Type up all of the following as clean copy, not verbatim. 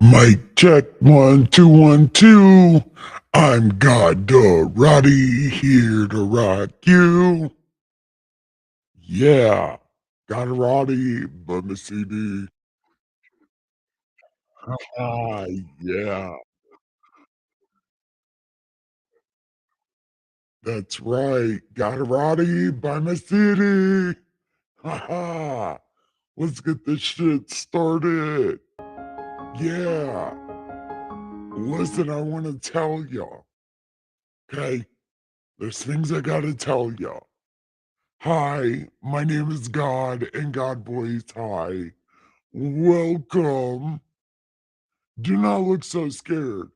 Mic check 1 2 1 2. I'm God Roddy here to rock you. Yeah, God Roddy, by my CD. Ah, yeah, that's right. God Roddy by my CD. Haha. Let's get this shit started. Yeah. Listen, I want to tell y'all. Okay, there's things I gotta tell y'all. Hi, my name is God and God Boys. Hi. Welcome. Do not look so scared.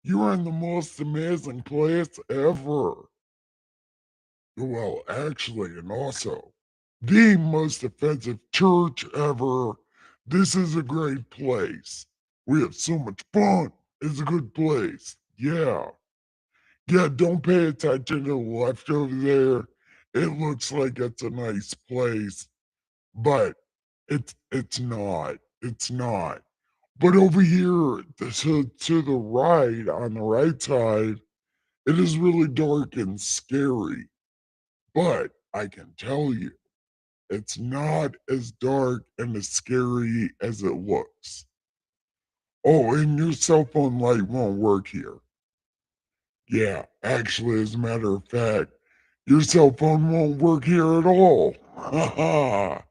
You are in the most amazing place ever. Well, actually, and also, the most offensive church ever. This is a great place. We have so much fun. It's a good place. Yeah. Yeah, don't pay attention to the left over there. It looks like it's a nice place. But it's not. It's not. But over here to the right, on the right side, it is really dark and scary. But I can tell you, it's not as dark and as scary as it looks. Oh, and your cell phone light won't work here. Yeah, actually, as a matter of fact, your cell phone won't work here at all. Ha ha.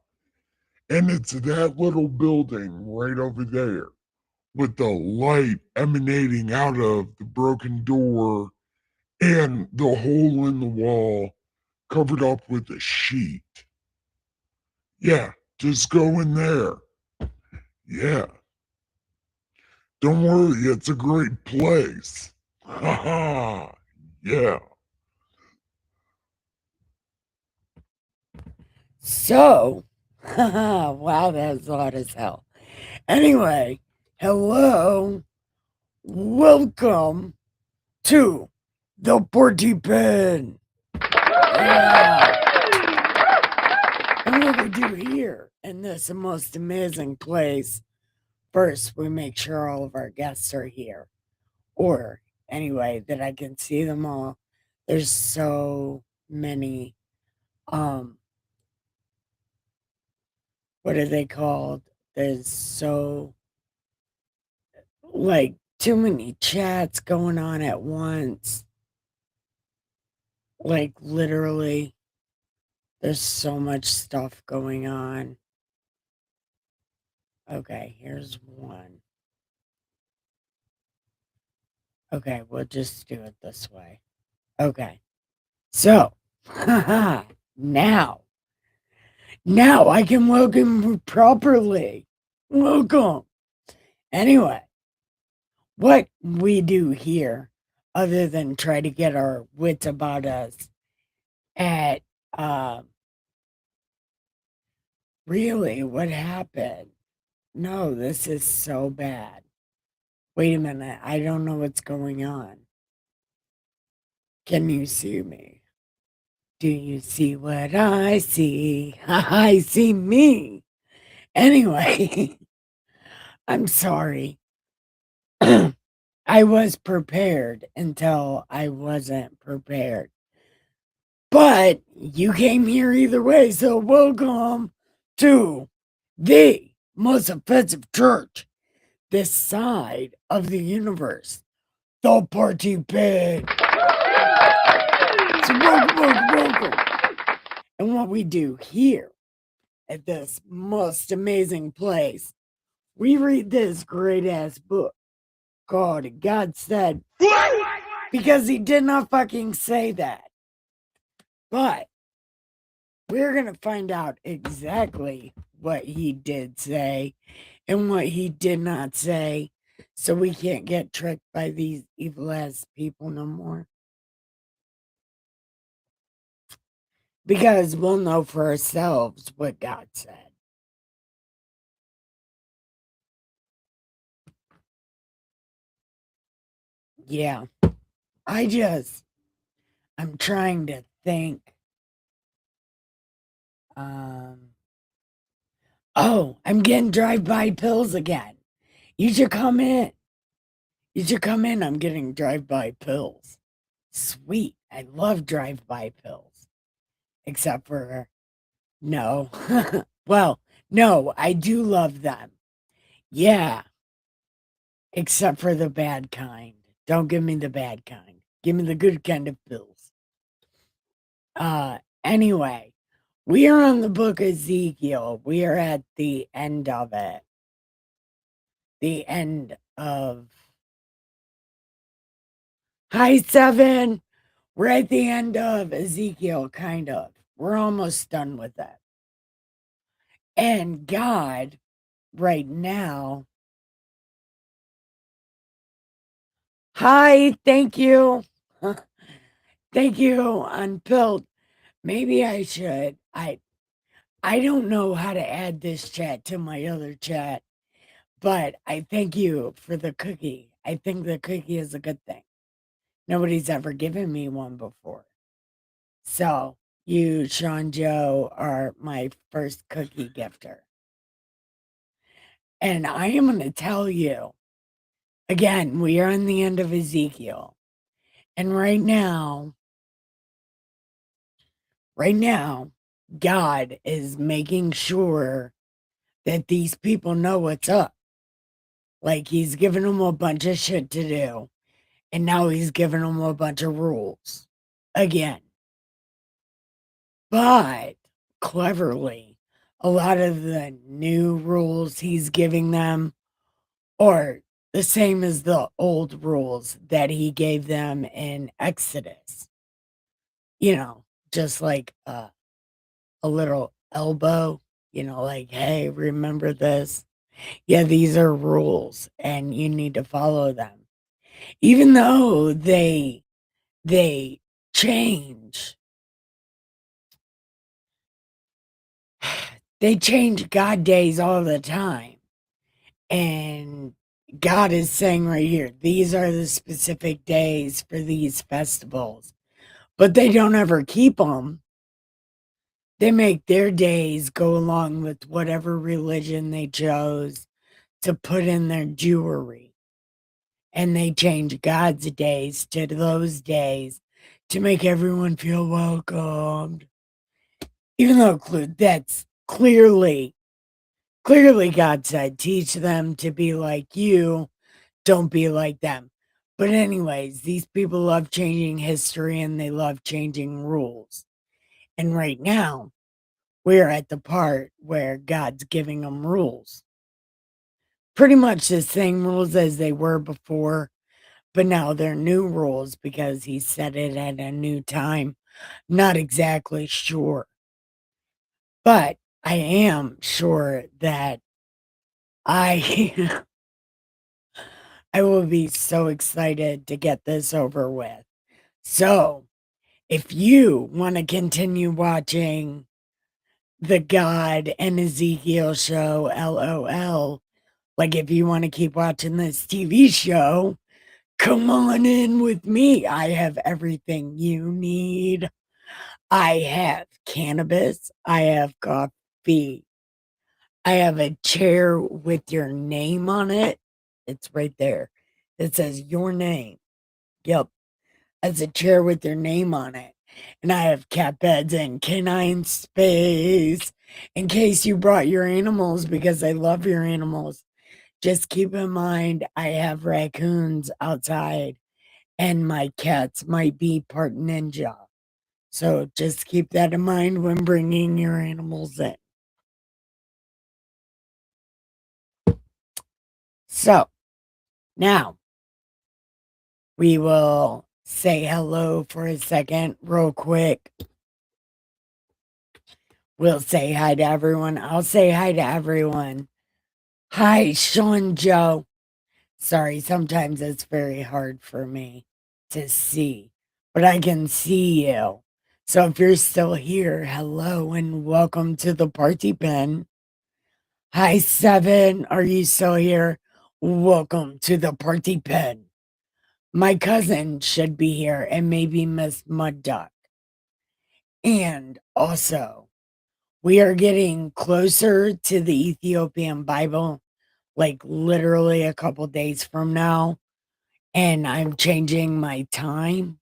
And it's that little building right over there with the light emanating out of the broken door and the hole in the wall covered up with a sheet. Yeah, just go in there. Yeah, don't worry, it's a great place. Ha ha. Yeah. So, wow, that's hot as hell. Anyway, hello, welcome to the Porty Pen. Yeah. And what we do here in this most amazing place, first we make sure all of our guests are here. Or, anyway, that I can see them all. There's so many, um, what are they called? There's so like too many chats going on at once. Like literally, there's so much stuff going on. Okay, here's one. Okay, we'll just do it this way. Okay, so now, now I can welcome you properly. Welcome. Anyway, what we do here, other than try to get our wits about us at really what happened? No, this is so bad. Wait a minute, I don't know what's going on. Can you see me? Do you see what I see? I see me. Anyway, I'm sorry. I was prepared until I wasn't prepared. But you came here either way, so welcome to the most offensive church this side of the universe. The Party Pig. So welcome. And what we do here at this most amazing place, we read this great ass book called God Said, because he did not fucking say that. But we're going to find out exactly what he did say and what he did not say, so we can't get tricked by these evil ass people no more. Because we'll know for ourselves what God said. Yeah. I'm trying to think. Um, oh, I'm getting drive-by pills again. You should come in. You should come in. I'm getting drive-by pills. Sweet. I love drive-by pills. Except for no. Well, no, I do love them. Yeah, except for the bad kind. Don't give me the bad kind. Give me the good kind of pills. Anyway, we are on the book of Ezekiel. We are at the end of it. The end of Hi 7. We're at the end of Ezekiel, kind of. We're almost done with it. And God, right now, hi, thank you. Thank you, Unpilled. Maybe I should. I don't know how to add this chat to my other chat, but I thank you for the cookie. I think the cookie is a good thing. Nobody's ever given me one before. So, you, Sean Joe, are my first cookie gifter. And I am going to tell you, again, we are on the end of Ezekiel. And right now, God is making sure that these people know what's up. Like, he's giving them a bunch of shit to do. And now he's giving them a bunch of rules. Again. But cleverly, a lot of the new rules he's giving them are the same as the old rules that he gave them in Exodus. You know, just like a little elbow, like, hey, remember this? Yeah, these are rules and you need to follow them. Even though they change. They change God days all the time. And God is saying right here, these are the specific days for these festivals. But they don't ever keep them. They make their days go along with whatever religion they chose to put in their jewelry. And they change God's days to those days to make everyone feel welcomed. Even though that's clearly God said, teach them to be like you, don't be like them. But anyways, these people love changing history and they love changing rules. And right now, we're at the part where God's giving them rules. Pretty much the same rules as they were before, but now they're new rules because he said it at a new time. Not exactly sure. But I am sure that I I will be so excited to get this over with. So, if you want to continue watching the God and Ezekiel show, LOL, like if you want to keep watching this TV show, come on in with me. I have everything you need. I have cannabis. I have coffee. I have a chair with your name on it. It's right there. It says your name. Yep. It's a chair with your name on it. And I have cat beds and canine space in case you brought your animals because I love your animals. Just keep in mind, I have raccoons outside and my cats might be part ninja. So just keep that in mind when bringing your animals in. So now we will say hello for a second, real quick. We'll say hi to everyone. I'll say hi to everyone. Hi, Sean Joe. Sorry, sometimes it's very hard for me to see, but I can see you. So if you're still here, hello and welcome to the party pen. Hi, 7. Are you still here? Welcome to the party pen. My cousin should be here and maybe Miss Mud Duck. And also, we are getting closer to the Ethiopian Bible. like literally a couple days from now, and I'm changing my time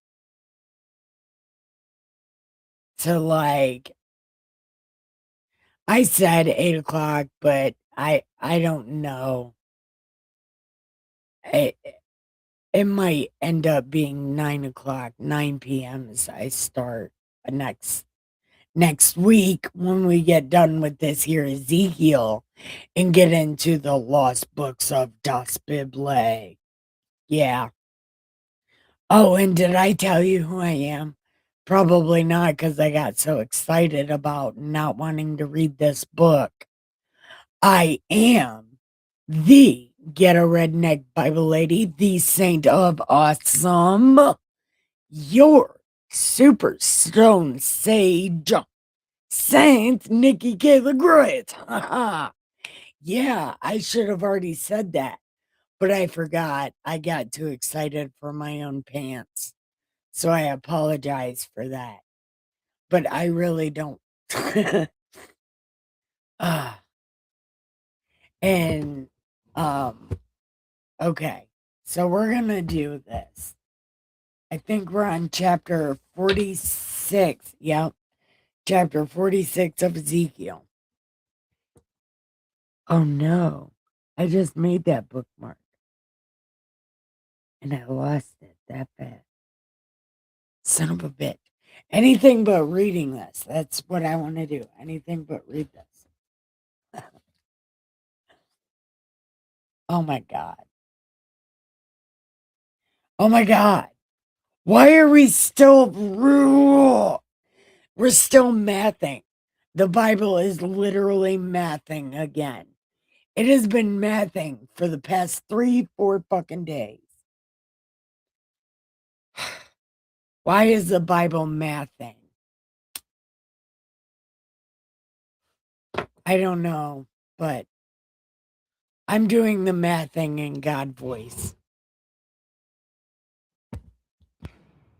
to like I said 8 o'clock, but I don't know. It, it might end up being 9 o'clock, 9 p.m. as I start next week when we get done with this here Ezekiel and get into the lost books of Das Bible. Yeah. Oh, and did I tell you who I am? Probably not, because I got so excited about not wanting to read this book. I am the Ghetto Redneck Bible Lady, the Saint of Awesome, your Super Stone Sage, Saint Nikki K. the Great. Yeah, I should have already said that, but I forgot. I got too excited for my own pants. So I apologize for that. But I really don't. Ah, and um okay. So we're going to do this. I think we're on chapter 46. Yep. Chapter 46 of Ezekiel. Oh no. I just made that bookmark and I lost it that bad. Son of a bitch. Anything but reading this. That's what I want to do. Anything but read this. Oh my God. Oh my God. Why are we still we're still mathing. The Bible is literally mathing again. It has been mathing for the past 3-4 fucking days. Why is the Bible mathing? I don't know, but I'm doing the mathing in God voice.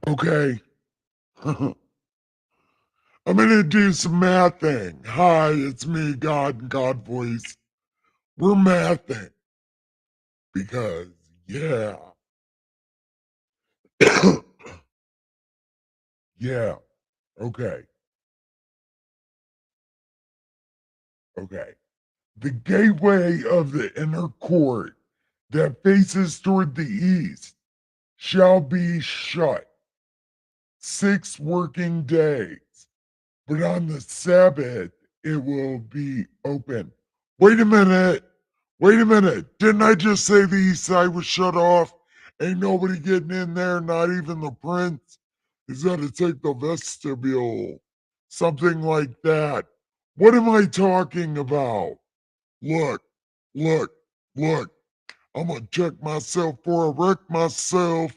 Okay. I'm gonna do some mathing. Hi, it's me, God, and God voice. We're mathing. Because, yeah. Yeah. Okay. Okay. The gateway of the inner court that faces toward the east shall be shut 6 working days, but on the Sabbath it will be open. Wait a minute. Wait a minute. Didn't I just say the east side was shut off? Ain't nobody getting in there, not even the prince. He's got to take the vestibule. Something like that. What am I talking about? Look, look, look. I'm gonna check myself before I wreck myself.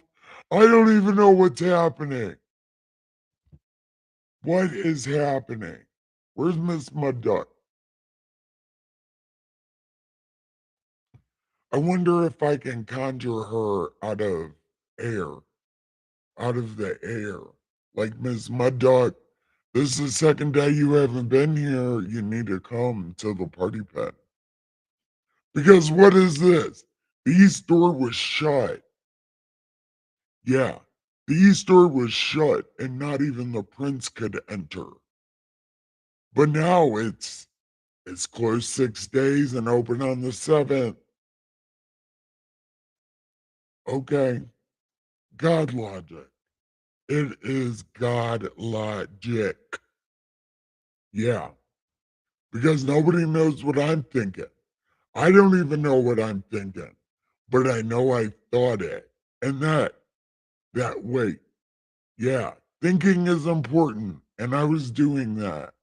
I don't even know what's happening. What is happening? Where's Miss Mud Duck? I wonder if I can conjure her air, out of the air. Like Miss Mud Duck, this is the second day you haven't been here. You need to come to the party pet. Because what is this? The east door was shut. Yeah, the east door was shut and not even the prince could enter. But now it's closed 6 days and open on the seventh. Okay, God logic. It is God logic. Yeah, because nobody knows what I'm thinking. I don't even know what I'm thinking, but I know I thought it. And that wait, yeah, thinking is important. And I was doing that.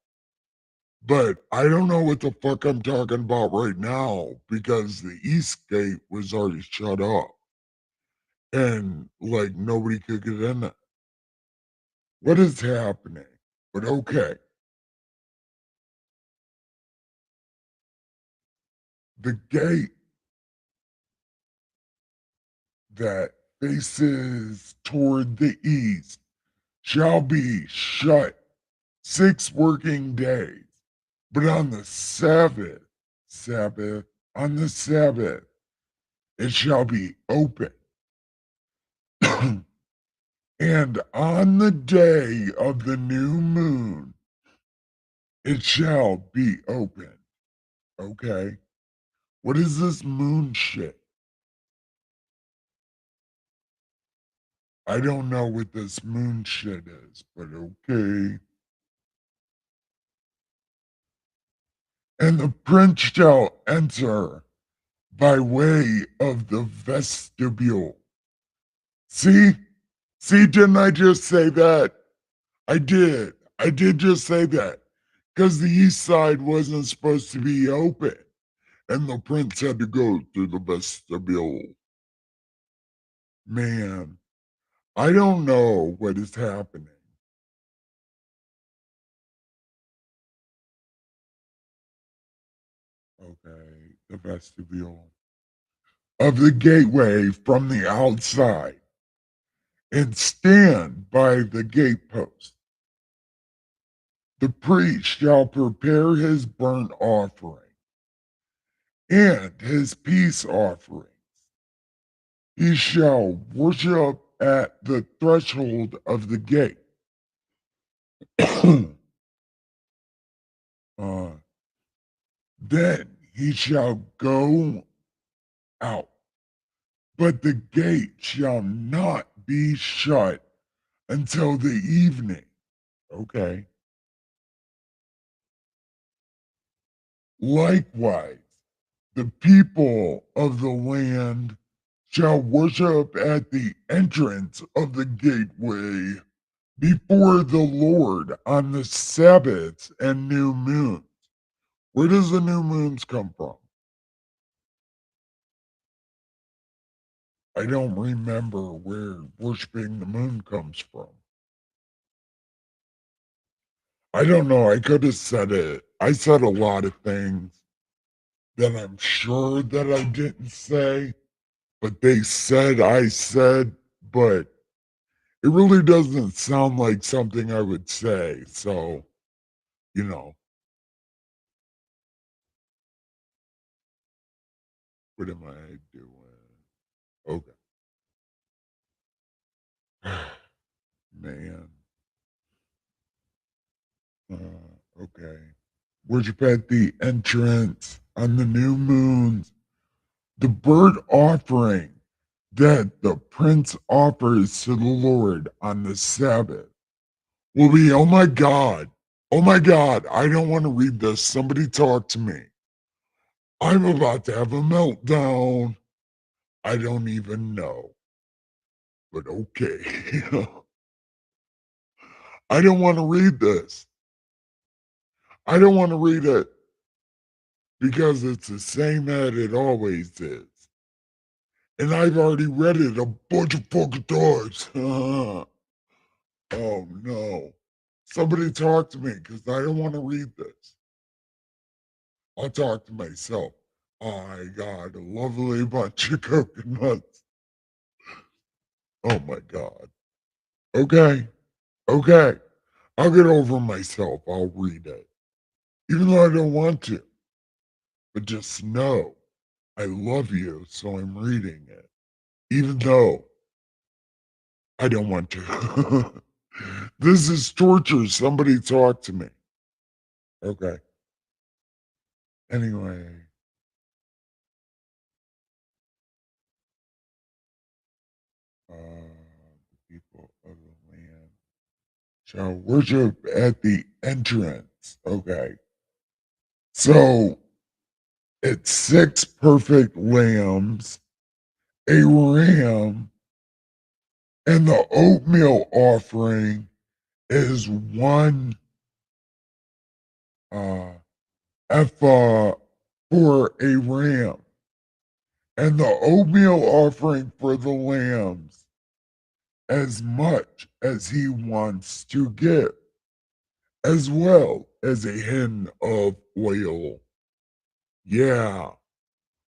But I don't know what the fuck I'm talking about right now because the East Gate was already shut up and like nobody could get in it. What is happening? But okay, the gate that faces toward the east shall be shut 6 working days. But on the Sabbath, on the Sabbath it shall be open. And on the day of the new moon it shall be open. Okay? What is this moon shit? I don't know what this moon shit is, but okay. And the prince shall enter by way of the vestibule. See? See, didn't I just say that? I did. I did just say that. Because the east side wasn't supposed to be open. And the prince had to go through the vestibule. Man, I don't know what is happening. Okay, the vestibule of the gateway from the outside and stand by the gatepost. The priest shall prepare his burnt offering and his peace offering. He shall worship at the threshold of the gate. uh, then he shall go out, but the gate shall not be shut until the evening. Okay. Likewise, the people of the land shall worship at the entrance of the gateway before the Lord on the Sabbaths and new moons. Where does the new moons come from? I don't remember where worshiping the moon comes from. I don't know. I could have said it. I said a lot of things that I'm sure that I didn't say, but they said I said, but it really doesn't sound like something I would say. So, you know, what am I doing? Okay. Man. Okay. Worship at the entrance on the new moons. The burnt offering that the prince offers to the Lord on the Sabbath will be, oh my God, I don't want to read this. Somebody talk to me. I'm about to have a meltdown. I don't even know, but okay. I don't want to read this. I don't want to read it because it's the same as it always is. And I've already read it a bunch of fucking times. Oh no. Somebody talk to me because I don't want to read this. I'll talk to myself. I got a lovely bunch of coconuts. Oh my God. Okay. Okay. I'll get over myself. I'll read it. Even though I don't want to. But just know I love you, so I'm reading it. Even though I don't want to. This is torture. Somebody talk to me. Okay. Anyway. The people of the land shall worship at the entrance. Okay. So it's 6 perfect lambs, a ram, and the oatmeal offering is 1 uh, ephah for a ram, and the oatmeal offering for the lambs as much as he wants to give, as well as a hin of oil. Yeah.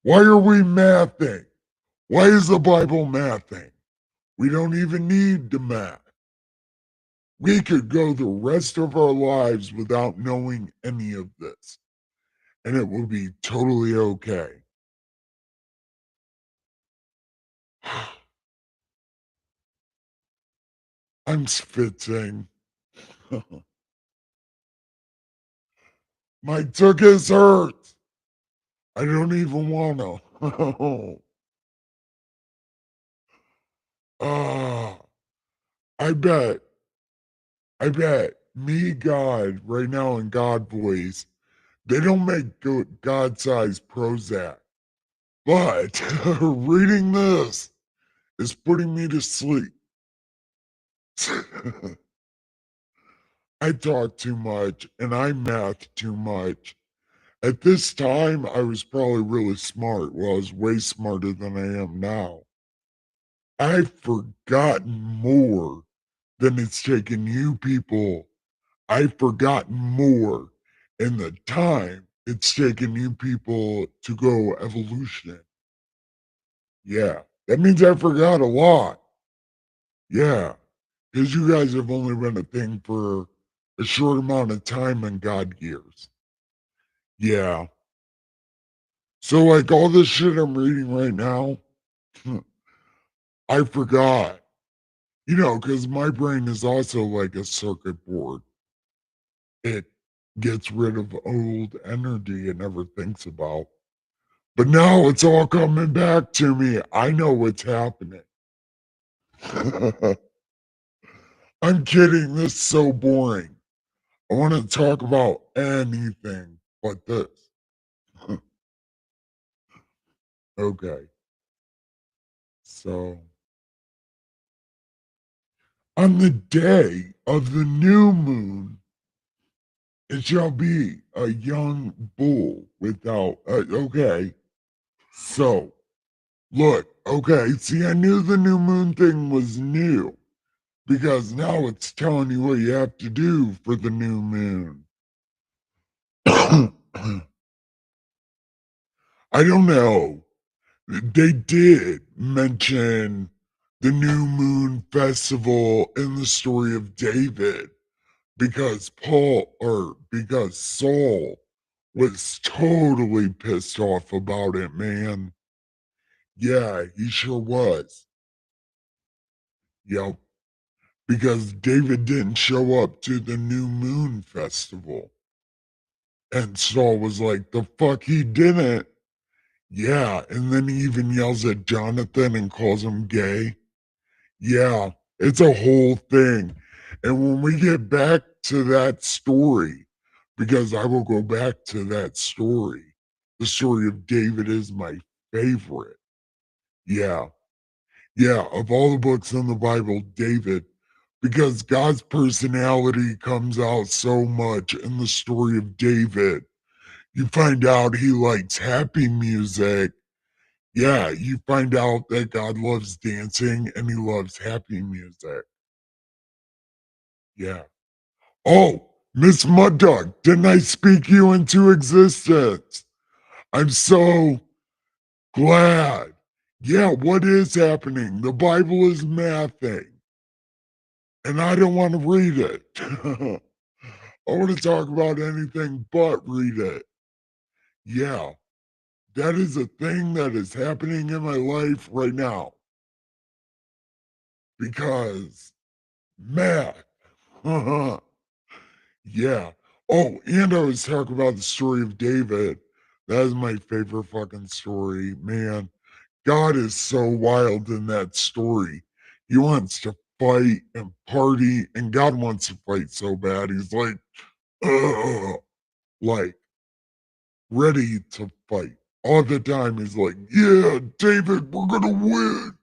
Why are we mathing? Why is the Bible mathing? We don't even need to math. We could go the rest of our lives without knowing any of this, and it will be totally okay. I'm spitting. My tuchus hurts. I don't even wanna. Ah, I bet. I bet me, God, right now in God voice, they don't make good God-sized Prozac. But reading this is putting me to sleep. I talk too much and I math too much. At this time, I was probably really smart. Well, I was way smarter than I am now. I've forgotten more than it's taken you people. I've forgotten more in the time it's taken you people to go evolution. Yeah, that means I forgot a lot. Yeah, because you guys have only been a thing for a short amount of time in God years. Yeah. So, like, all this shit I'm reading right now, I forgot. Because my brain is also like a circuit board. It gets rid of old energy it never thinks about. But now it's all coming back to me. I know what's happening. I'm kidding. This is so boring. I want to talk about anything but this. Okay. So, on the day of the new moon, it shall be a young bull without. Okay. So, look. Okay. See, I knew the new moon thing was new because now it's telling you what you have to do for the new moon. I don't know. They did mention the new moon festival in the story of David because Saul was totally pissed off about it, man. Yeah, he sure was. Yep. Because David didn't show up to the new moon festival. And Saul was like, the fuck he didn't. Yeah. And then he even yells at Jonathan and calls him gay. Yeah. It's a whole thing. And when we get back to that story, because I will go back to that story, the story of David is my favorite. Yeah. Yeah. Of all the books in the Bible, David, because God's personality comes out so much in the story of David. You find out he likes happy music. Yeah, you find out that God loves dancing and he loves happy music. Yeah. Oh, Miss Mud Dog, didn't I speak you into existence? I'm so glad. Yeah, what is happening? The Bible is mathing, and I don't want to read it. I want to talk about anything but read it. Yeah, that is a thing that is happening in my life right now because math. Yeah. Oh, and I was talking about the story of David. That is my favorite fucking story, man. God is so wild in that story. He wants to fight and party, and God wants to fight so bad. He's like, ugh, like ready to fight all the time. He's like, yeah, David, we're gonna win.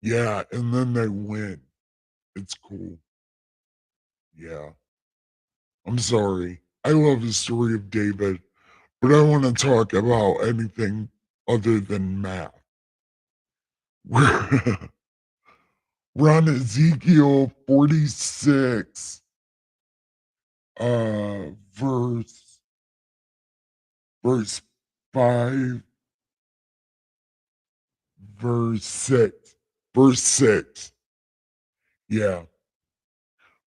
Yeah, and then they win. It's cool. Yeah. I'm sorry. I love the story of David, but I want to talk about anything other than math. We're, we're on Ezekiel 46, verse verse 5, verse 6. Verse 6. Yeah.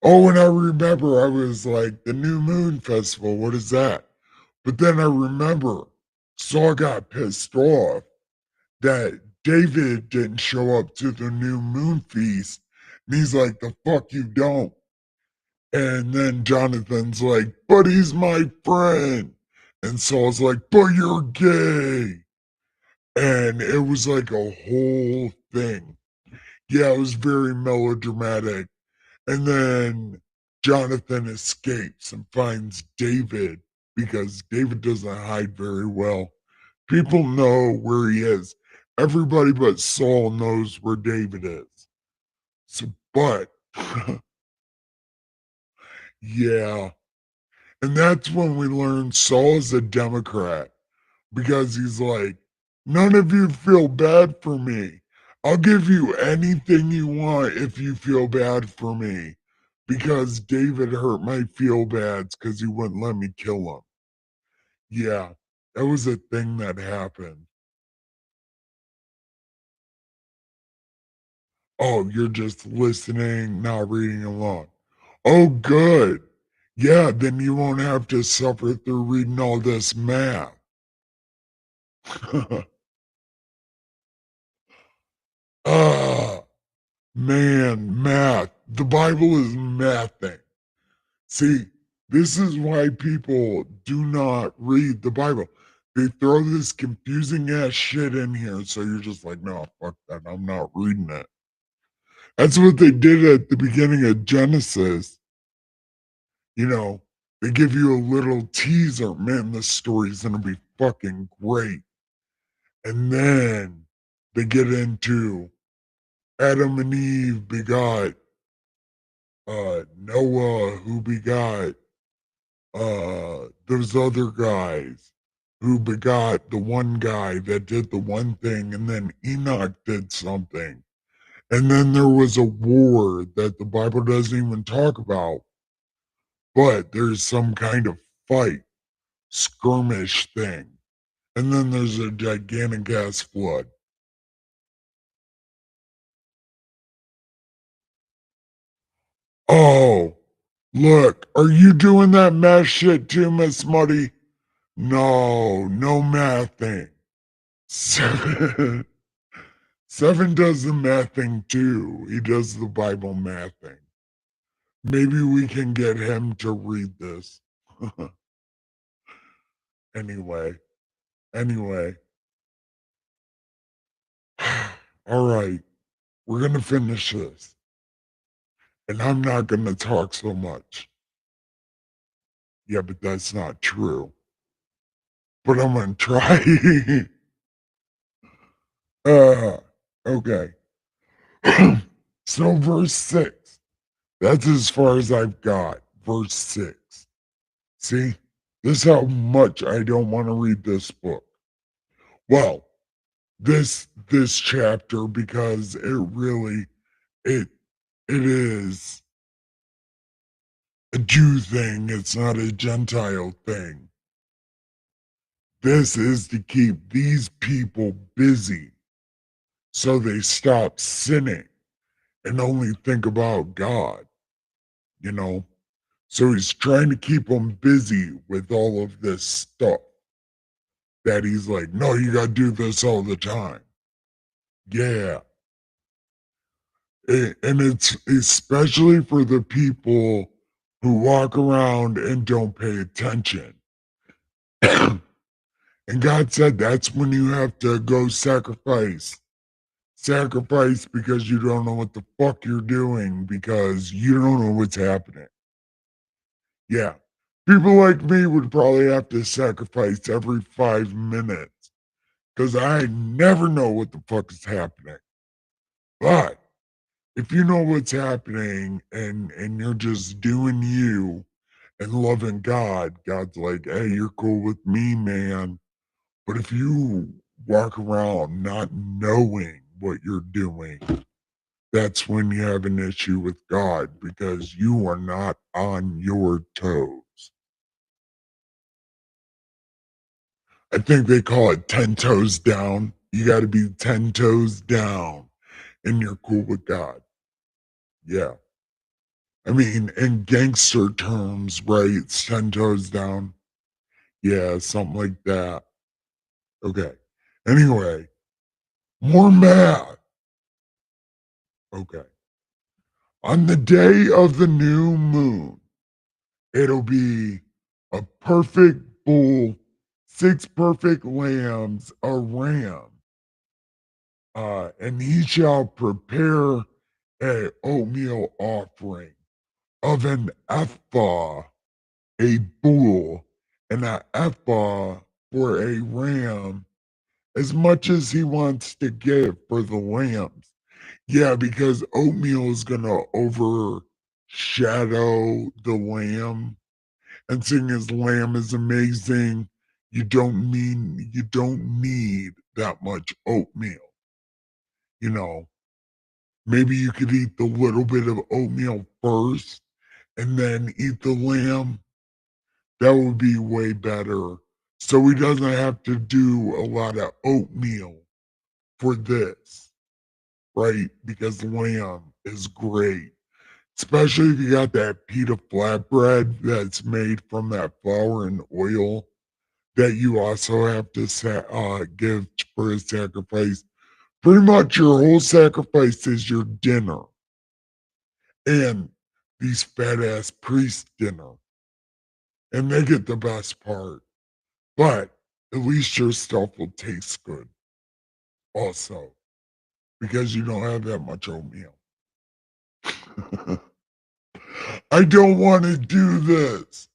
Oh, and I remember I was like, the New Moon Festival, what is that? But then I remember Saul got pissed off that David didn't show up to the new moon feast. And he's like, the fuck you don't. And then Jonathan's like, but he's my friend. And Saul's like, but you're gay. And it was like a whole thing. Yeah, it was very melodramatic. And then Jonathan escapes and finds David because David doesn't hide very well. People know where he is. Everybody but Saul knows where David is. So, but yeah. And that's when we learn Saul is a Democrat because he's like, none of you feel bad for me. I'll give you anything you want if you feel bad for me because David hurt my feel bads because he wouldn't let me kill him. Yeah, that was a thing that happened. Oh, you're just listening, not reading along. Oh, good. Yeah, then you won't have to suffer through reading all this math. Ah, man, math. The Bible is mathing. See, this is why people do not read the Bible. They throw this confusing ass shit in here, so you're just like, no, fuck that. I'm not reading it. That's what they did at the beginning of Genesis. You know, they give you a little teaser. Man, this story's gonna be fucking great. And then they get into Adam and Eve begot Noah, who begot those other guys, who begot the one guy that did the one thing, and then Enoch did something. And then there was a war that the Bible doesn't even talk about, but there's some kind of fight, skirmish thing. And then there's a gigantic ass flood. Oh, look, are you doing that math shit too, Miss Muddy? No, no mathing. Seven, Seven does the mathing too. He does the Bible mathing. Maybe we can get him to read this. anyway, anyway. All right, we're going to finish this. And I'm not going to talk so much. Yeah, but that's not true. But I'm going to try. Okay. So, verse 6. That's as far as I've got. Verse 6. See, this is how much I don't want to read this book. Well, this chapter because it it is a Jew thing, it's not a Gentile thing. This is to keep these people busy so they stop sinning and only think about God, you know? So he's trying to keep them busy with all of this stuff that he's like, no, you got to do this all the time. Yeah. And it's especially for the people who walk around and don't pay attention. And God said that's when you have to go sacrifice. Sacrifice because you don't know what the fuck you're doing because you don't know what's happening. Yeah. People like me would probably have to sacrifice every 5 minutes because I never know what the fuck is happening. But if you know what's happening and you're just doing you and loving God, God's like, hey, you're cool with me, man. But if you walk around not knowing what you're doing, that's when you have an issue with God because you are not on your toes. I think they call it 10 toes down. You got to be 10 toes down and you're cool with God. Yeah. I mean, in gangster terms, right? It's 10 toes down. Yeah, something like that. Okay. Anyway, more math. Okay. On the day of the new moon, it'll be a perfect bull, 6 perfect lambs, a ram, and he shall prepare a oatmeal offering of an ephah, a bull, and an ephah for a ram, as much as he wants to give for the lambs. Yeah, because oatmeal is gonna overshadow the lamb, and seeing as lamb is amazing, you don't need that much oatmeal. You know, maybe you could eat the little bit of oatmeal first and then eat the lamb. That would be way better. So he doesn't have to do a lot of oatmeal for this, right? Because lamb is great. Especially if you got that pita flatbread that's made from that flour and oil that you also have to give for a sacrifice. Pretty much your whole sacrifice is your dinner and these fat ass priests' dinner. And they get the best part. But at least your stuff will taste good also because you don't have that much oatmeal. I don't want to do this.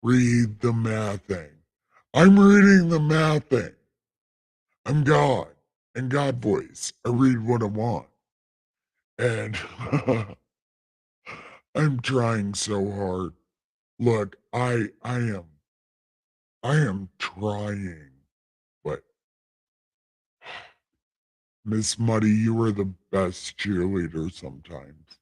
Read the mathing. I'm reading the mathing. I'm God and God voice. I read what I want. And I'm trying so hard. Look, I am trying, but Miss Muddy, you are the best cheerleader sometimes.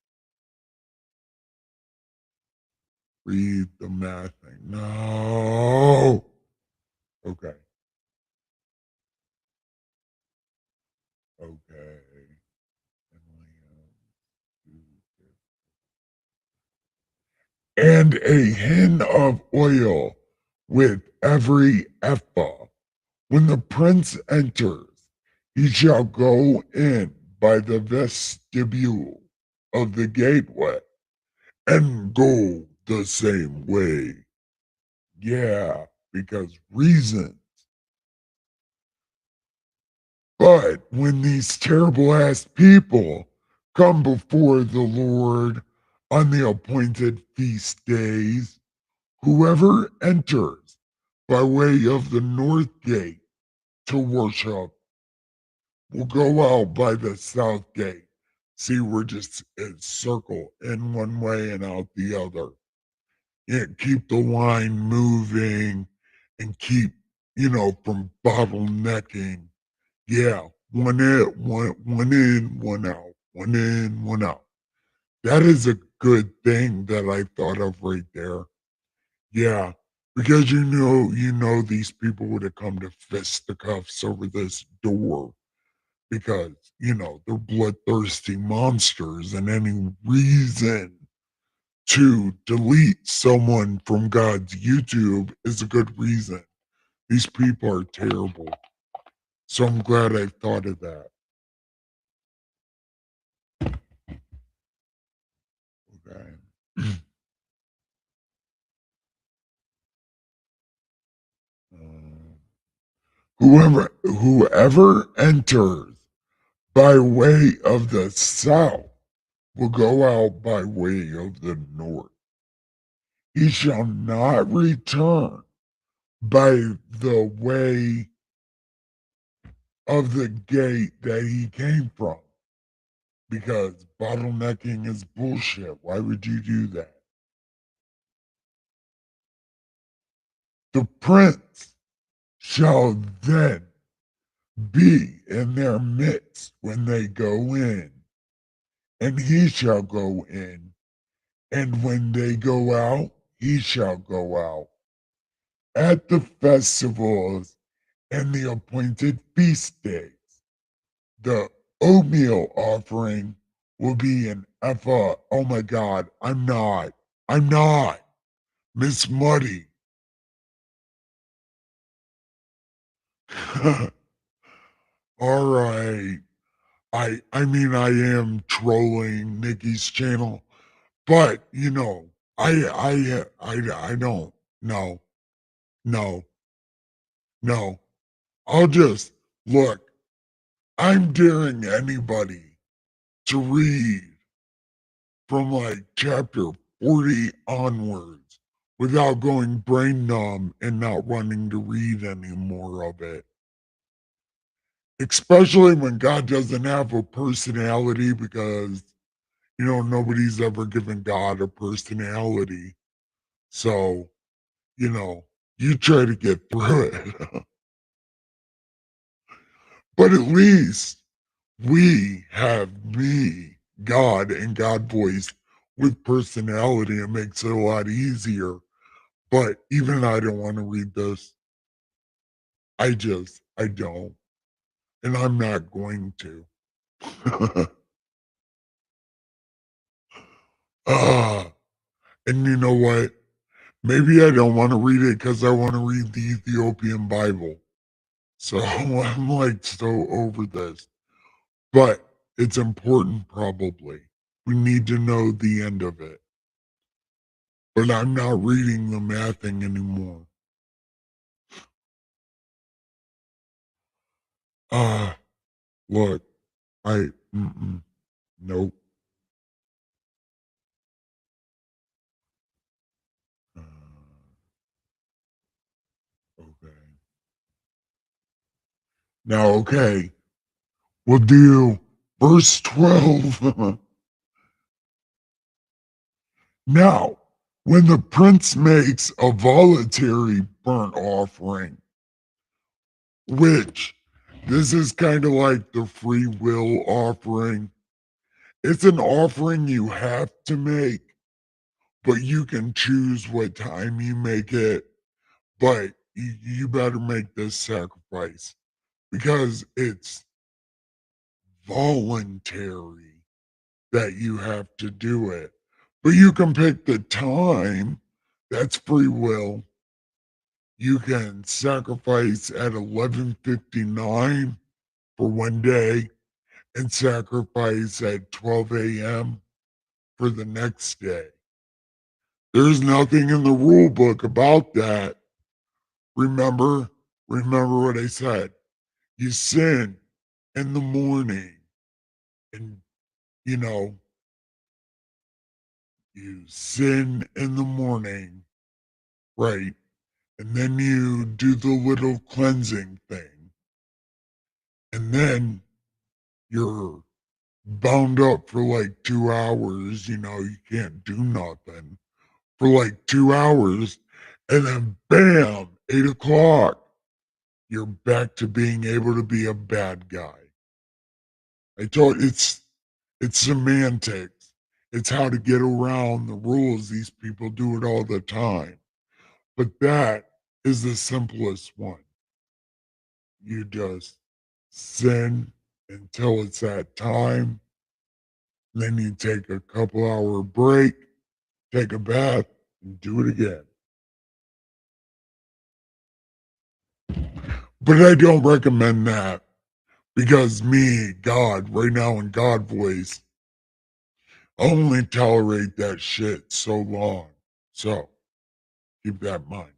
Read the mathing. No. Okay. Okay. And a hin of oil with every ephah. When the prince enters, he shall go in by the vestibule of the gateway and go the same way. Yeah, because reasons. But when these terrible ass people come before the Lord on the appointed feast days, whoever enters by way of the north gate to worship will go out by the south gate. See, we're just a circle in one way and out the other. Yeah, keep the line moving and keep, from bottlenecking. Yeah, one in, one out, one in, one out. That is a good thing that I thought of right there. Yeah, because these people would have come to fisticuffs over this door because, they're bloodthirsty monsters, and any reason to delete someone from God's YouTube is a good reason. These people are terrible. So I'm glad I thought of that. Okay. Whoever enters by way of the south will go out by way of the north. He shall not return by the way of the gate that he came from, because bottlenecking is bullshit. Why would you do that? The prince shall then be in their midst when they go in, and he shall go in, and when they go out, he shall go out. At the festivals and the appointed feast days, the oatmeal offering will be an ephah. Oh my God, I'm not. Miss Muddy. All right. I mean I am trolling Nikki's channel, but I don't. No, no, no. I'll just look. I'm daring anybody to read from like chapter 40 onwards without going brain numb and not wanting to read any more of it. Especially when God doesn't have a personality because, nobody's ever given God a personality. So, you know, you try to get through it. But at least we have me, God, and God voice with personality. It makes it a lot easier. But even I don't want to read this. I don't. And I'm not going to. Ah, and you know what? Maybe I don't want to read it because I want to read the Ethiopian Bible. So I'm like so over this. But it's important, probably. We need to know the end of it. But I'm not reading the mathing anymore. Ah, look, nope. Uh, okay. Now, okay, we'll do verse 12. Now, when the prince makes a voluntary burnt offering, which this is kind of like the free will offering, it's an offering you have to make, but you can choose what time you make it. But you better make this sacrifice because it's voluntary that you have to do it. But you can pick the time. That's free will. You can sacrifice at 11:59 for one day and sacrifice at 12 a.m. for the next day. There's nothing in the rule book about that. Remember, remember what I said. You sin in the morning and you know, you sin in the morning, right? And then you do the little cleansing thing. And then you're bound up for like 2 hours. You can't do nothing for like 2 hours. And then bam, 8 o'clock, you're back to being able to be a bad guy. I told it's semantics. It's how to get around the rules. These people do it all the time. But that is the simplest one. You just sin until it's that time. Then you take a couple-hour break, take a bath, and do it again. But I don't recommend that because me, God, right now in God voice, I only tolerate that shit so long. So keep that in mind.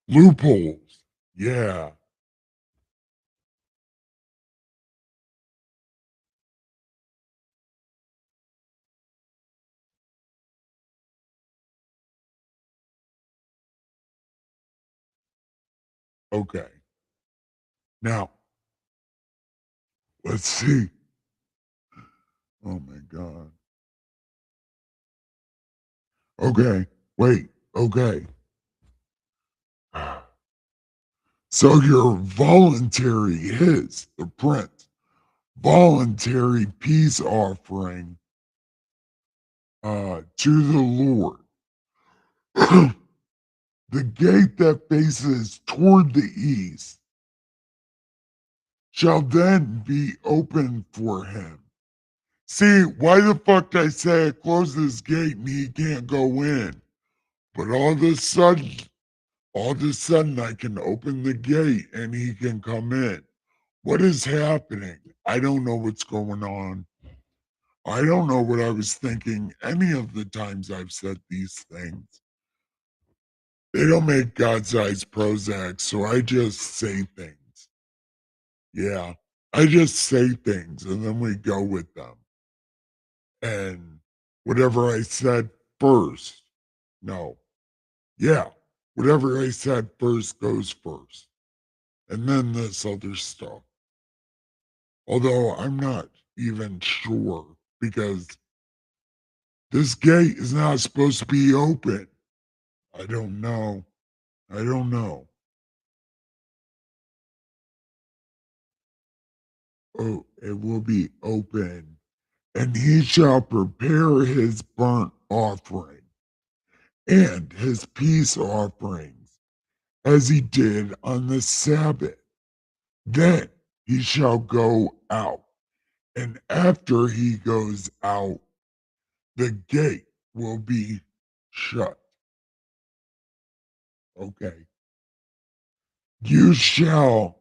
Loopholes. Yeah. Okay. Now, let's see. Oh my God. Okay. Wait. Okay. So your voluntary is the prince. Voluntary peace offering to the Lord. The gate that faces toward the east shall then be open for him. See, why the fuck did I say I close this gate and he can't go in? But all of a sudden, all of a sudden I can open the gate and he can come in. What is happening? I don't know what's going on. I don't know what I was thinking any of the times I've said these things. They don't make God-sized Prozac, so I just say things. Yeah, I just say things and then we go with them. And whatever I said first, no, yeah, whatever I said first goes first. And then this other stuff. Although I'm not even sure because this gate is not supposed to be open. I don't know. I don't know. Oh, it will be open. And he shall prepare his burnt offering and his peace offerings as he did on the Sabbath. Then he shall go out. And after he goes out, the gate will be shut. Okay. You shall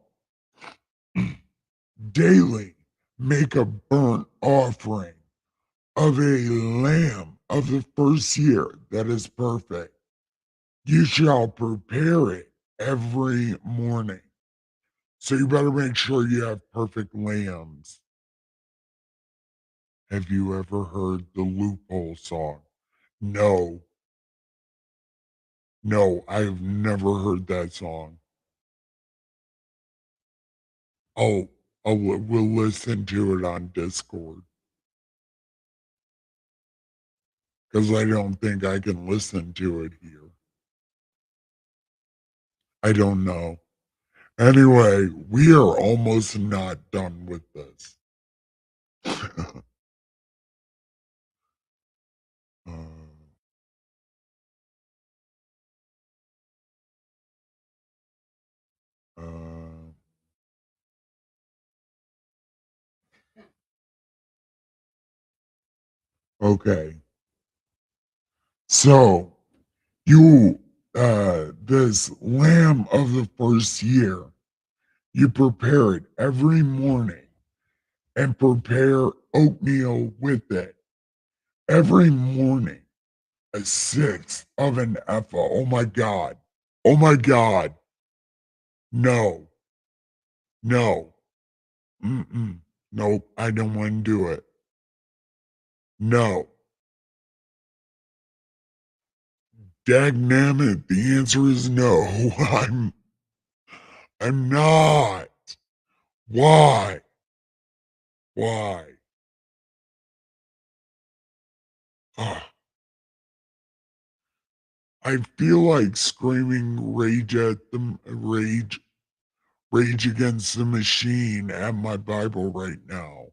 daily make a burnt offering of a lamb of the first year that is perfect. You shall prepare it every morning. So you better make sure you have perfect lambs. Have you ever heard the loophole song? No, no, I've never heard that song. Oh, we'll listen to it on Discord because I don't think I can listen to it here. I don't know. Anyway, we are almost not done with this. uh, uh, okay, so you, this lamb of the first year, you prepare it every morning and prepare oatmeal with it every morning. A sixth of an ephah. Oh my God. Oh my God. No, no, mm-mm. Nope. I don't want to do it. No. Dagnammit, the answer is no. I'm not. Why? Why? Ugh. I feel like screaming rage against the machine at my Bible right now.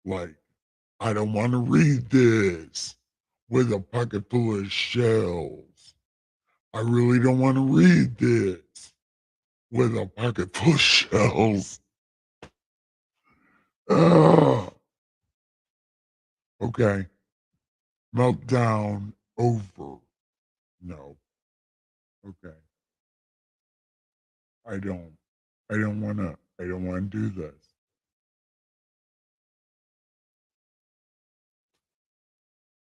Like, I don't want to read this with a pocket full of shells. I really don't want to read this with a pocket full of shells. Ugh. Okay. Meltdown over. No. Okay. I don't. I don't wanna do this.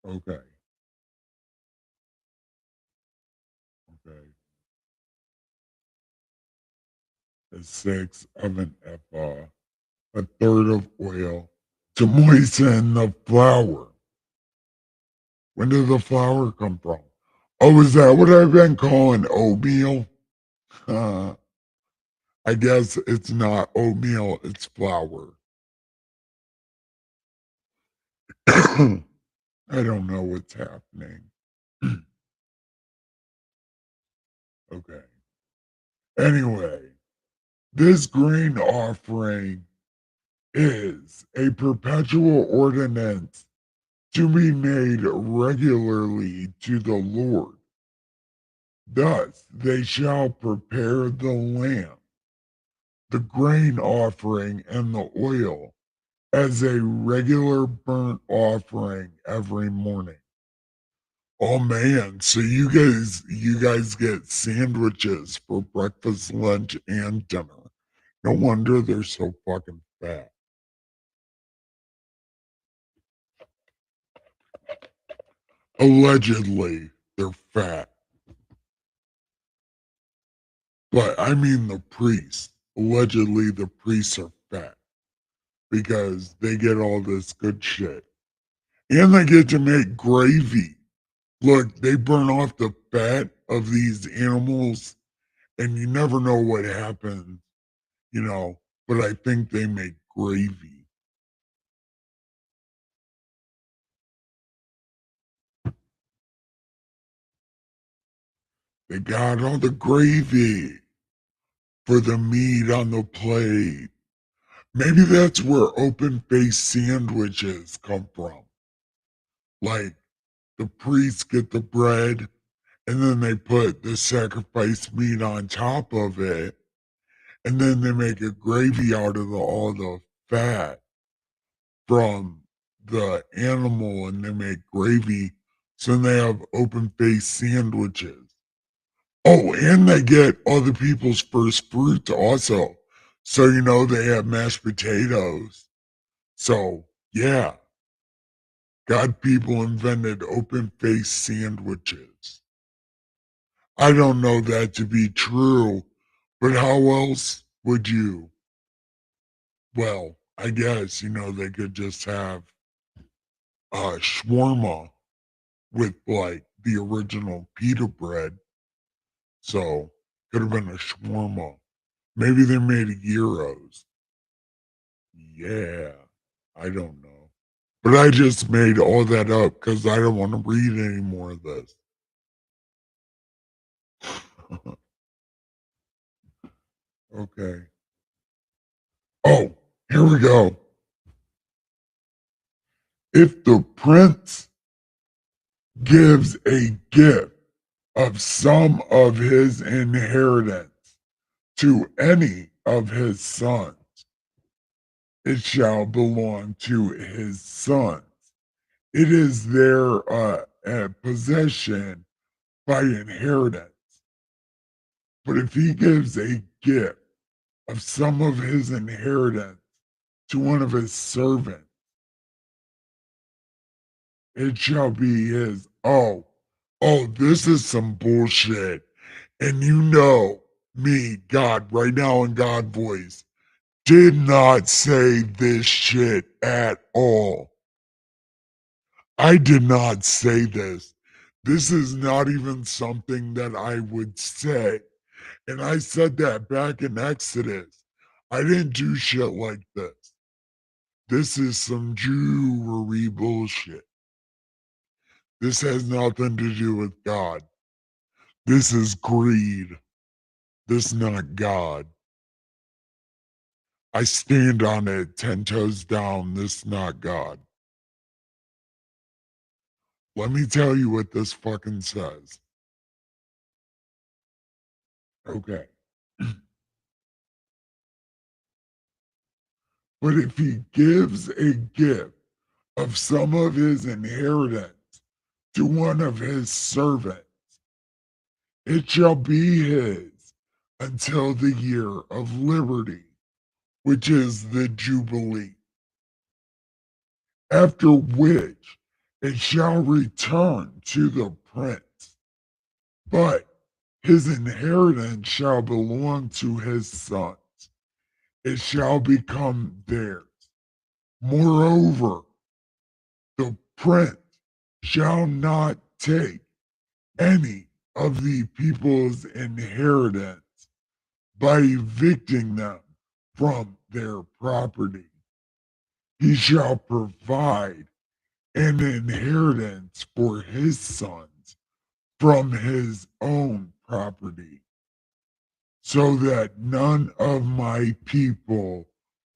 Okay. Okay. A sixth of an ephah, a third of oil to moisten the flour. When did the flour come from? Oh, is that what I've been calling oatmeal? I guess it's not oatmeal, it's flour. I don't know what's happening. Okay. Anyway, this grain offering is a perpetual ordinance to be made regularly to the Lord. Thus they shall prepare the lamb, the grain offering, and the oil as a regular burnt offering every morning. Oh man, so you guys get sandwiches for breakfast, lunch, and dinner. No wonder they're so fucking fat. Allegedly, they're fat. But I mean the priests. Allegedly, the priests are fat because they get all this good shit. And they get to make gravy. Look, they burn off the fat of these animals, and you never know what happens, you know. But I think they make gravy. They got all the gravy for the meat on the plate. Maybe that's where open faced sandwiches come from. Like the priests get the bread and then they put the sacrificed meat on top of it, and then they make a gravy out of all the fat from the animal, and they make gravy. So then they have open faced sandwiches. Oh, and they get other people's first fruits also. So they have mashed potatoes. So yeah, God people invented open faced sandwiches. I don't know that to be true, but how else would you? Well, I guess, they could just have shawarma with like the original pita bread. So could have been a shawarma. Maybe they made gyros. Yeah, I don't know. But I just made all that up because I don't want to read any more of this. Okay. Oh, here we go. If the prince gives a gift of some of his inheritance to any of his sons, it shall belong to his sons. It is their possession by inheritance. But if he gives a gift of some of his inheritance to one of his servants, it shall be his. Oh, this is some bullshit. And me, God, right now in God voice, did not say this shit at all. I did not say this. This is not even something that I would say. And I said that back in Exodus. I didn't do shit like this. This is some Jewry bullshit. This has nothing to do with God. This is greed. This is not God. I stand on it 10 toes down. This is not God. Let me tell you what this fucking says. Okay. But if he gives a gift of some of his inheritance to one of his servants, it shall be his until the year of liberty, which is the Jubilee, after which it shall return to the prince. But his inheritance shall belong to his sons. It shall become theirs. Moreover, the prince shall not take any of the people's inheritance by evicting them from their property. He shall provide an inheritance for his sons from his own property, so that none of my people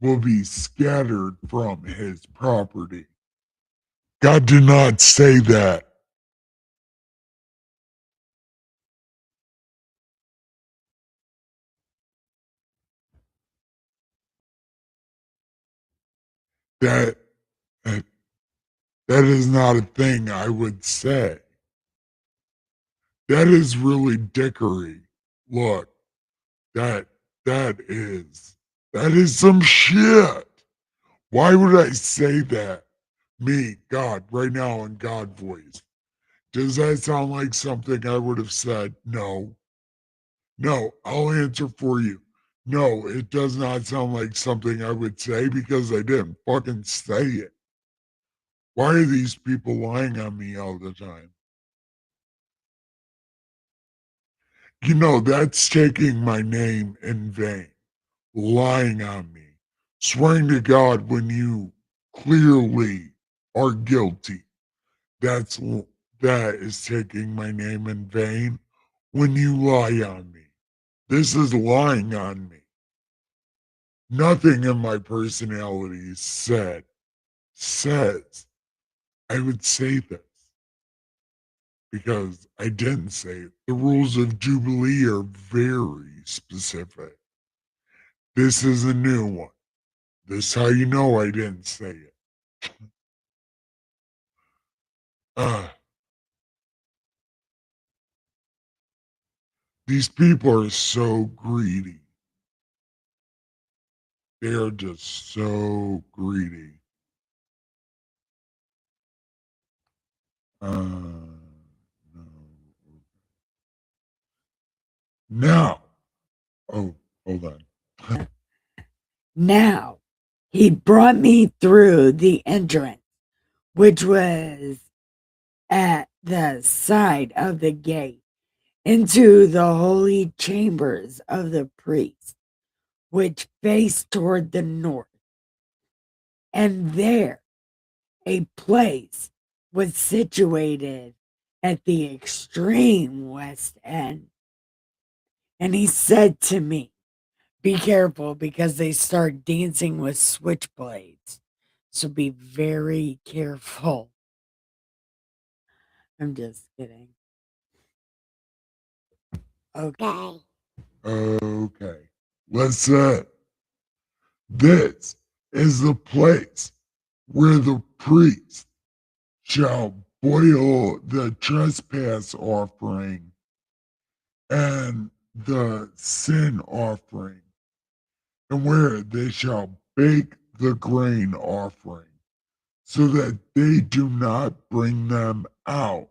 will be scattered from his property. God did not say that. That that is not a thing I would say. That is really dickery. Look, that that is some shit. Why would I say that? Me, God, right now in God voice. Does that sound like something I would have said? No. No, I'll answer for you. No, it does not sound like something I would say because I didn't fucking say it. Why are these people lying on me all the time? You know, that's taking my name in vain, lying on me, swearing to God when you clearly are guilty. That's that is taking my name in vain when you lie on me. This is lying on me. Nothing in my personality says I would say this because I didn't say it. The rules of Jubilee are very specific. This is a new one. This is how you know I didn't say it. Uh, these people are so greedy. They are just so greedy. No. Now, oh, hold on. Now, he brought me through the entrance, which was at the side of the gate, into the holy chambers of the priest, which faced toward the north. And there a place was situated at the extreme west end. And he said to me, be careful because they start dancing with switchblades. So be very careful. I'm just kidding. Okay. Okay. Listen. This is the place where the priest shall boil the trespass offering and the sin offering, and where they shall bake the grain offering, so that they do not bring them out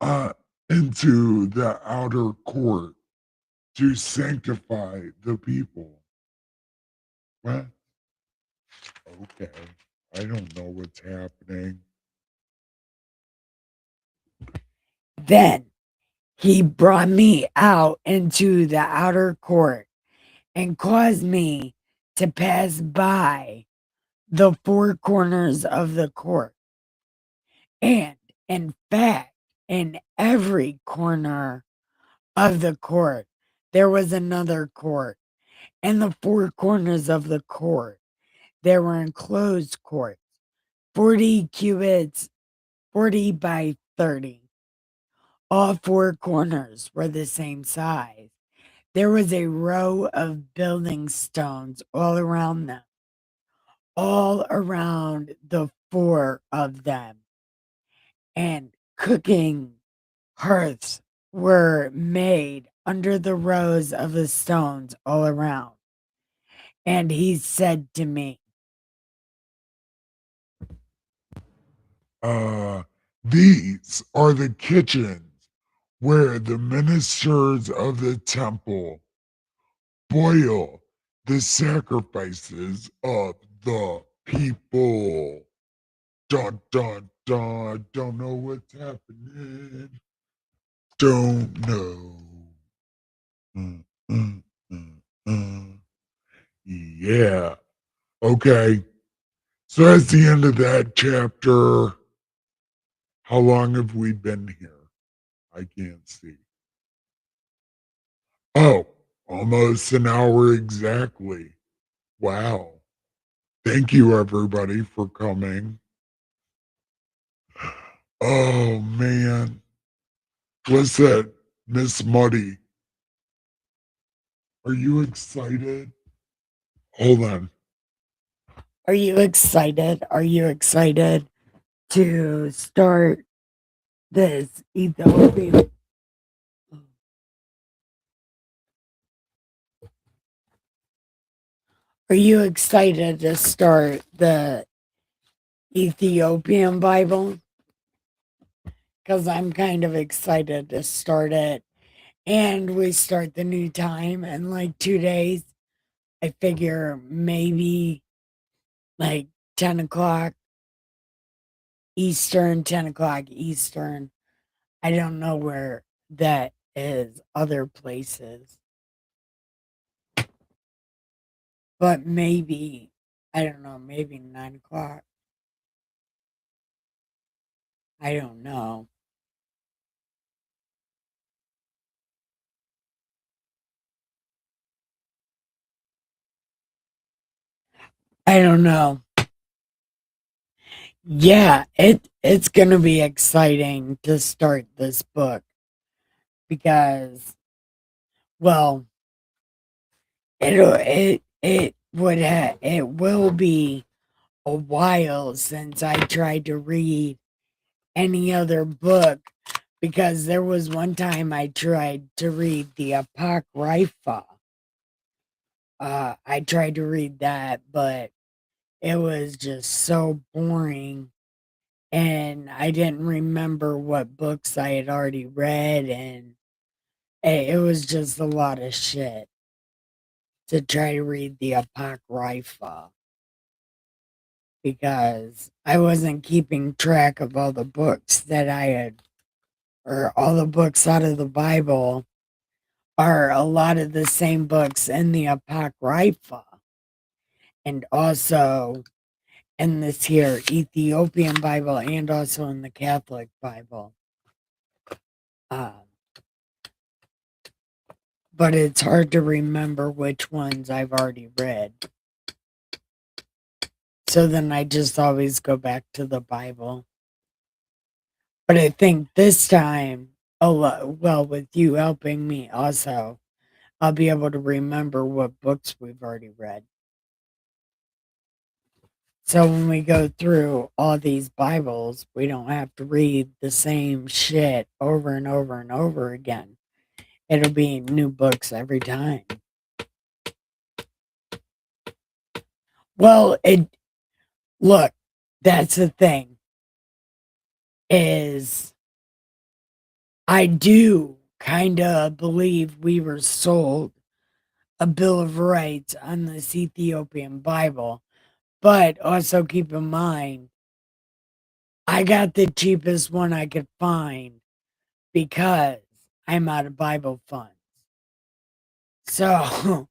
uh, into the outer court to sanctify the people. What? Okay. I don't know what's happening. Then he brought me out into the outer court and caused me to pass by the four corners of the court. And in fact, in every corner of the court, there was another court. And the four corners of the court, there were enclosed courts, 40 cubits, 40 by 30. All four corners were the same size. There was a row of building stones all around them, all around the four of them. And cooking hearths were made under the rows of the stones all around. And he said to me, These are the kitchens where the ministers of the temple boil the sacrifices of the people. Dun dun dun. Don't know what's happening. Don't know. Mm, mm, mm, mm. Yeah. Okay. So that's the end of that chapter. How long have we been here? I can't see. Oh, almost an hour exactly. Wow. Thank you, everybody, for coming. Oh, man. What's that, Miss Muddy? Are you excited? Hold on. are you excited? Are you excited to start this Ethiopian Are you excited to start the Ethiopian Bible? Because I'm kind of excited to start it. And we start the new time in like 2 days. I figure maybe like 10 o'clock Eastern, 10 o'clock Eastern. I don't know where that is, other places. But maybe, I don't know, maybe 9 o'clock. I don't know. I don't know. Yeah, it's gonna be exciting to start this book because, well, it will be a while since I tried to read any other book because there was one time I tried to read the Apocrypha. I tried to read that, but it was just so boring, and I didn't remember what books I had already read, and it was just a lot of shit to try to read the Apocrypha because I wasn't keeping track of all the books that I had, or all the books out of the Bible are a lot of the same books in the Apocrypha and also in this here Ethiopian Bible and also in the Catholic Bible. Um, but it's hard to remember which ones I've already read. So then I just always go back to the Bible. But I think this time, well, with you helping me also, I'll be able to remember what books we've already read. So when we go through all these Bibles, we don't have to read the same shit over and over and over again. It'll be new books every time. Well, look, that's the thing is I do kind of believe we were sold a Bill of Rights on this Ethiopian Bible, but also keep in mind, I got the cheapest one I could find because I'm out of Bible funds. So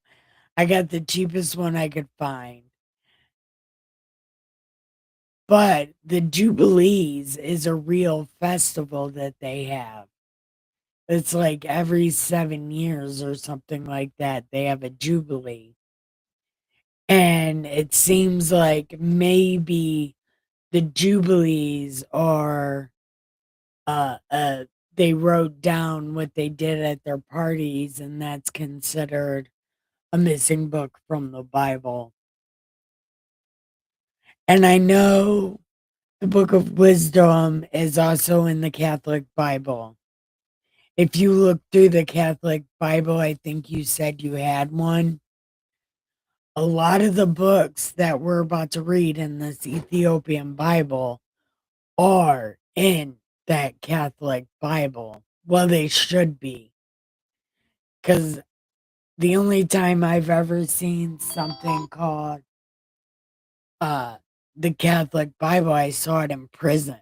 I got the cheapest one I could find. But the Jubilees is a real festival that they have. It's like every 7 years or something like that, they have a Jubilee. And it seems like maybe the Jubilees are, uh, uh, they wrote down what they did at their parties, and that's considered a missing book from the Bible. And I know the Book of Wisdom is also in the Catholic Bible. If you look through the Catholic Bible, I think you said you had one. A lot of the books that we're about to read in this Ethiopian Bible are in that Catholic Bible. Well, they should be. Because the only time I've ever seen something called uh, the Catholic Bible, I saw it in prison.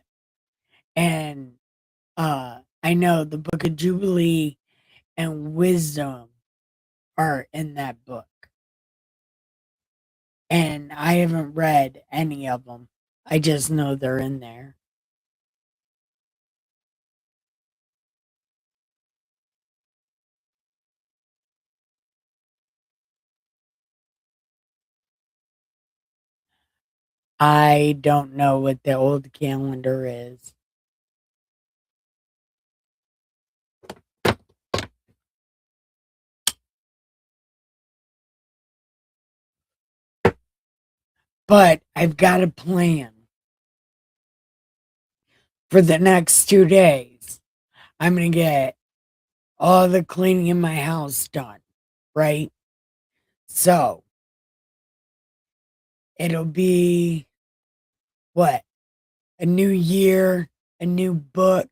And I know the Book of Jubilee and Wisdom are in that book. And I haven't read any of them. I just know they're in there. I don't know what the old calendar is. But I've got a plan for the next 2 days. I'm going to get all the cleaning in my house done, right? So it'll be what? A new year, a new book,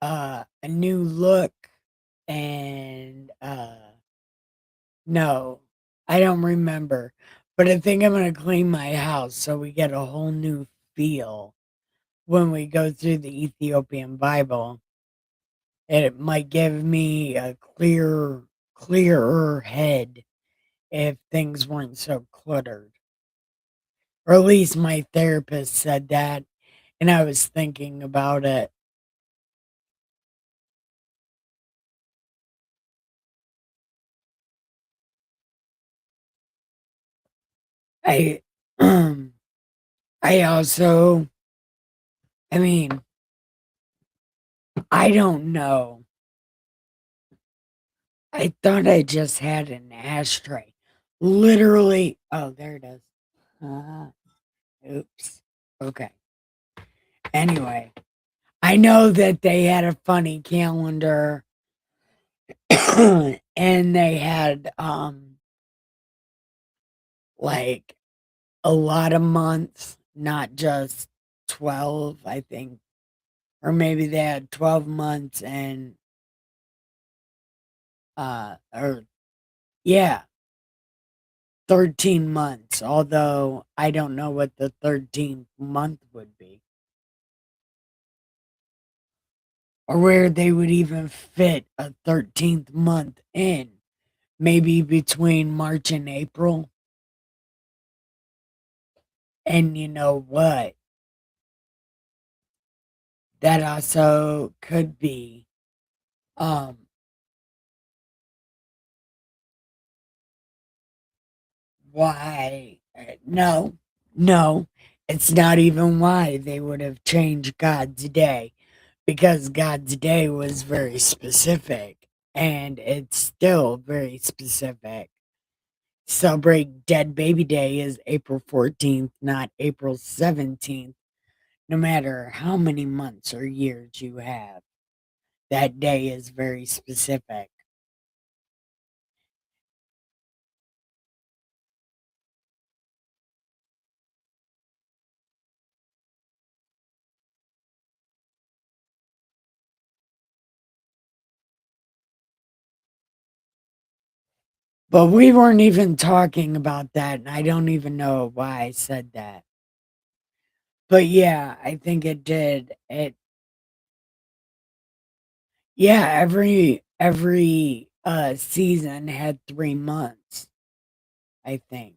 a new look, and no, I don't remember. But I think I'm gonna clean my house so we get a whole new feel when we go through the Ethiopian Bible. It might give me a clearer head if things weren't so cluttered. Or at least my therapist said that, and I was thinking about it. I I also I mean, I don't know. I thought I just had an ashtray. Literally, oh, there it is. Oops. Okay. Anyway, I know that they had a funny calendar and they had like a lot of months, not just 12, I think. Or maybe they had 12 months and or yeah, 13 months, although I don't know what the 13th month would be. Or where they would even fit a 13th month in. Maybe between March and April. And you know what? That also could be um why no, no, it's not even why they would have changed God's day, because God's day was very specific and it's still very specific. Celebrate Dead Baby Day is April 14th, not April 17th, no matter how many months or years you have. That day is very specific. But we weren't even talking about that, and I don't even know why I said that. But yeah, I think it did. It yeah, every season had 3 months, I think.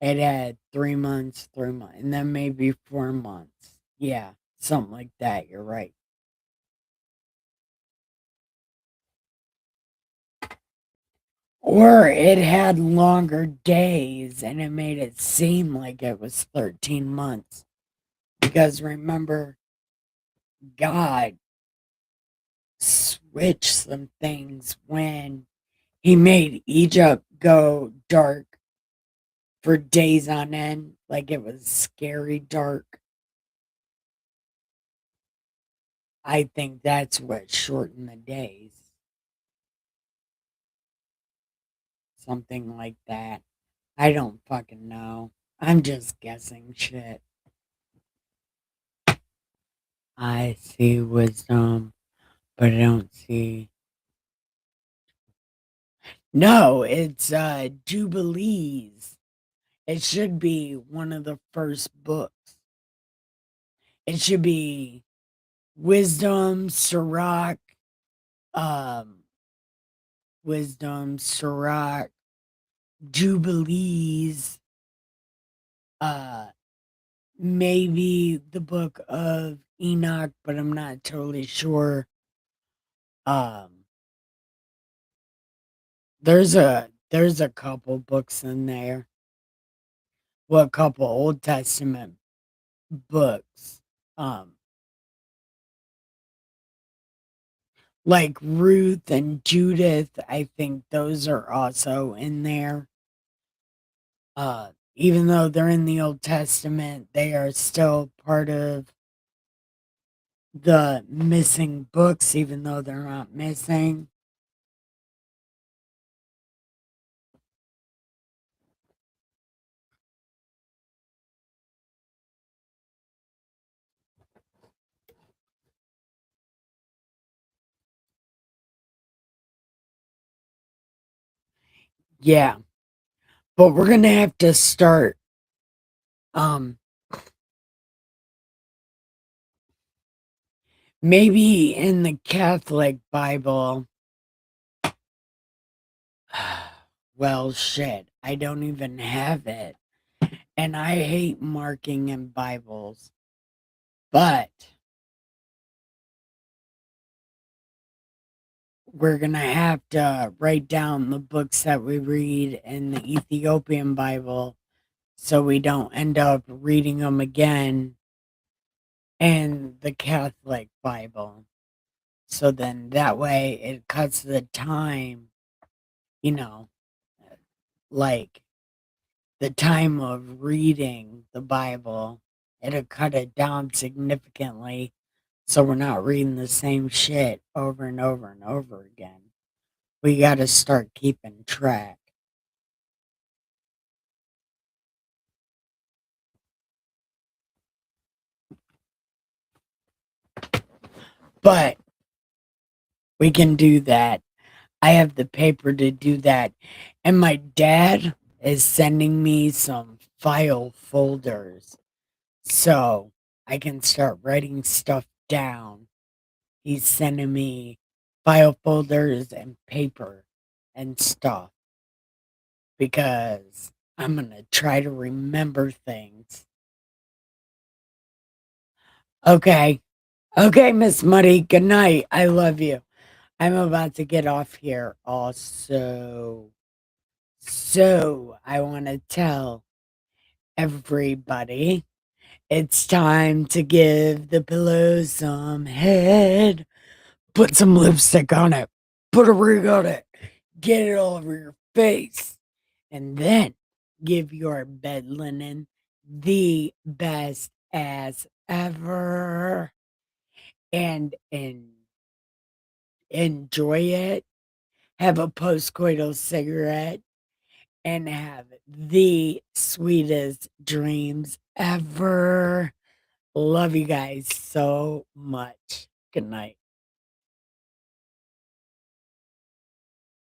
It had 3 months, 3 months, and then maybe 4 months. Yeah, something like that, you're right. Or it had longer days and it made it seem like it was 13 months. Because remember, God switched some things when he made Egypt go dark for days on end, like it was scary dark. I think that's what shortened the days. Something like that. I don't fucking know. I'm just guessing shit. I see wisdom, but I don't see. No, it's Jubilees. It should be one of the first books. It should be Wisdom, Sirach, um, Wisdom, Sirach, Jubilees, uh, maybe the book of Enoch, but I'm not totally sure. Um, there's a couple books in there. Well, a couple Old Testament books. Um, like Ruth and Judith, I think those are also in there. Even though they're in the Old Testament, they are still part of the missing books, even though they're not missing. Yeah, but we're gonna have to start. Um, maybe in the Catholic Bible. Well, shit, I don't even have it, and I hate marking in Bibles, but we're gonna have to write down the books that we read in the Ethiopian Bible so we don't end up reading them again in the Catholic Bible. So then that way it cuts the time, you know, like the time of reading the Bible. It'll cut it down significantly so we're not reading the same shit over and over and over again. We got to start keeping track. But we can do that. I have the paper to do that. And my dad is sending me some file folders so I can start writing stuff down. He's sending me file folders and paper and stuff because I'm going to try to remember things. Okay. Okay, Miss Muddy. Good night. I love you. I'm about to get off here also. So I want to tell everybody it's time to give the pillow some head. Put some lipstick on it. Put a ring on it. Get it all over your face. And then give your bed linen the best ass ever. And enjoy it. Have a postcoital cigarette and have the sweetest dreams ever. Love you guys so much. Good night.